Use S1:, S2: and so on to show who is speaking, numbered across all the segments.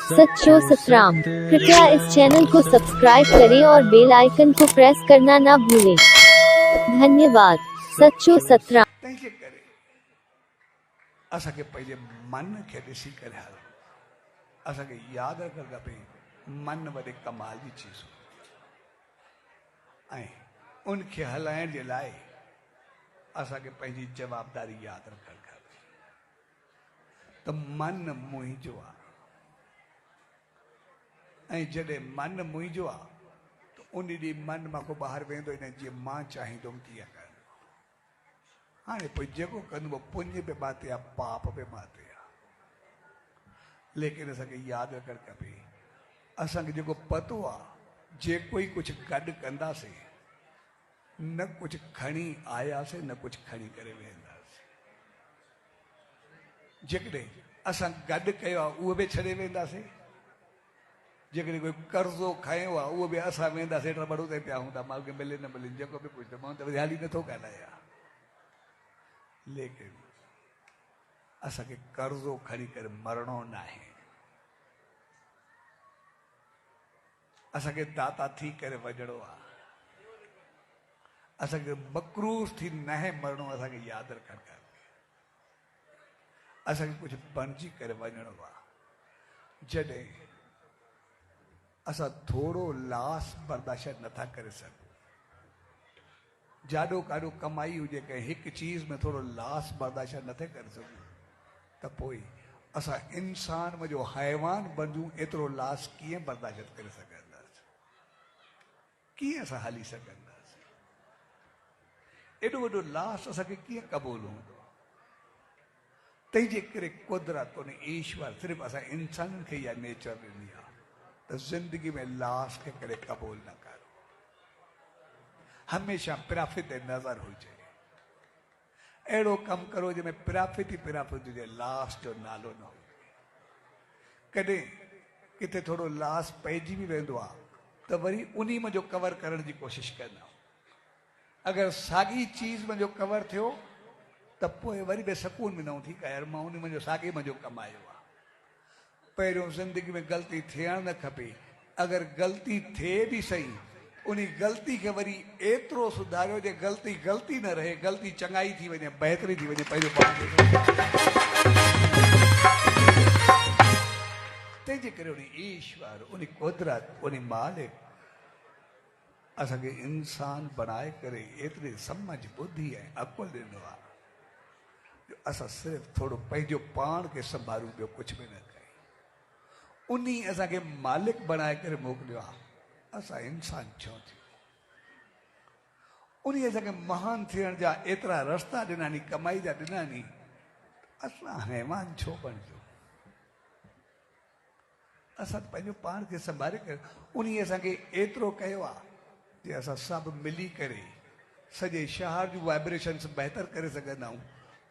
S1: सच्चो सतराम। कृपया इस चैनल को सब्सक्राइब करें और बेल आइकन को प्रेस करना ना भूलें। धन्यवाद। सच्चो सतराम।
S2: तंहिंजे करे असांखे पंहिंजे मन खे ॾिसी करे हलूं। असांखे यादि रखणु खपे मन वॾे कमाल जी चीज़ ऐं उनखे हलाइण जे लाइ असांखे पंहिंजी जवाबदारी यादि रखणु खपे त मन मुंहिंजो आहे ऐं जॾहिं मन मुंहिंजो आहे त उन ॾींहुं मन मां को ॿाहिरि वेंदो ई न जीअं मां चाहींदुमि तीअं कर। हाणे पोइ जेको कंदो पुण्य पे बाते आहे पाप पे बाते आहे, लेकिन असांखे यादि रखणु खपे असांखे जेको पतो आहे जेको ई कुझु गॾु कंदासीं न कुझु खणी आयासीं न कुझु खणी करे वेंदासीं। जेकॾहिं असां गॾु कयो आहे उहो बि छॾे वेंदासीं, जेकॾहिं कोई कर्ज़ो खयो आहे उहो बि असां वेंदासीं रबड़ू ते पिया हूंदा माल खे मिले न मिले जेको बि कुझु मां त हाली नथो ॻाल्हायां, लेकिन असांखे कर्ज़ो खणी करे मरणो न आहे। असांखे दाता थी करे वञणो आहे। असांखे मकरूज़ थी न आहे मरणो। असांखे यादि रखणु खपे असांखे कुझु बणिजी करे वञणो आहे। जॾहिं असां थोरो लास बर्दाश्त नथा करे सघूं, जाॾो काॾो कमाई हुजे कंहिं हिकु चीज़ में थोरो लास बर्दाश्त नथे करे सघूं त पोइ असां इंसान में जो हैवान बणिजूं एतिरो लास कीअं बर्दाश्त करे सघंदासीं, कीअं असां हली सघंदासीं? एॾो वॾो लास असांखे कीअं क़बूल हूंदो? तंहिंजे करे कुदरत उन ईश्वर सिर्फ़ु असां इंसाननि खे इहा नेचर ॾिनी आहे त ज़िंदगी में लास खे करे क़बूल न करो। हमेशह प्रॉफिट ते नज़र हुजे। अहिड़ो कमु करो जंहिंमें प्रॉफिट ई प्रॉफिट हुजे, लास जो नालो न हुजे। कॾहिं किथे थोरो लास पइजी बि वेंदो आहे त वरी उन में जो कवर करण जी कोशिशि कंदा। अगरि साॻी चीज़ में जो कवर थियो त पोइ वरी बि सुकून बि न थी यार मां उन में जो साॻे में जो कमायो आहे। पहिरियों ज़िंदगी में ग़लती थियणु न खपे। अगरि ग़लती थिए बि सही उन ग़लती खे वरी एतिरो सुधारियो जे ग़लती ग़लती न रहे, ग़लती चङाई थी वञे, बहितरी थी वञे। पंहिंजो तंहिंजे करे उन ईश्वर उन कुदरत उन मालिक असांखे इंसान बणाए करे एतिरी समझ बुद्धि ऐं अकुल ॾिनो आहे जो असां सिर्फ़ु थोरो पंहिंजो पाण खे संभालूं, ॿियो कुझु बि न कयूं। उन असांखे मालिक बणाए करे मोकिलियो आहे। असां इंसान छो थियो? उन असांखे महान थियण जा एतिरा रस्ता ॾिना नी, कमाई जा ॾिना नी, असां हैवान छो बणिजो? असां पंहिंजो पाण खे संभाले करे उन असांखे एतिरो कयो आहे जे असां सभु मिली करे सॼे शहर जूं वाइब्रेशन्स बहितर करे सघंदा आहियूं।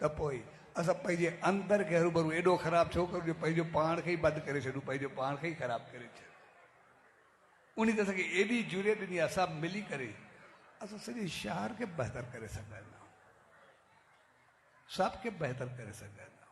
S2: त पोइ असां पंहिंजे अंदर खे हरूभरू एॾो ख़राबु छो करियो? पंहिंजो पाण खे ई बंदि करे छॾूं, पंहिंजो पाण खे ई ख़राबु करे छॾूं। उन ते असांखे एॾी जुरियत ॾिनी आहे सभु मिली करे असां सॼे शहर खे बहितर करे सघंदा आहियूं, सभु खे बहितर करे सघंदा।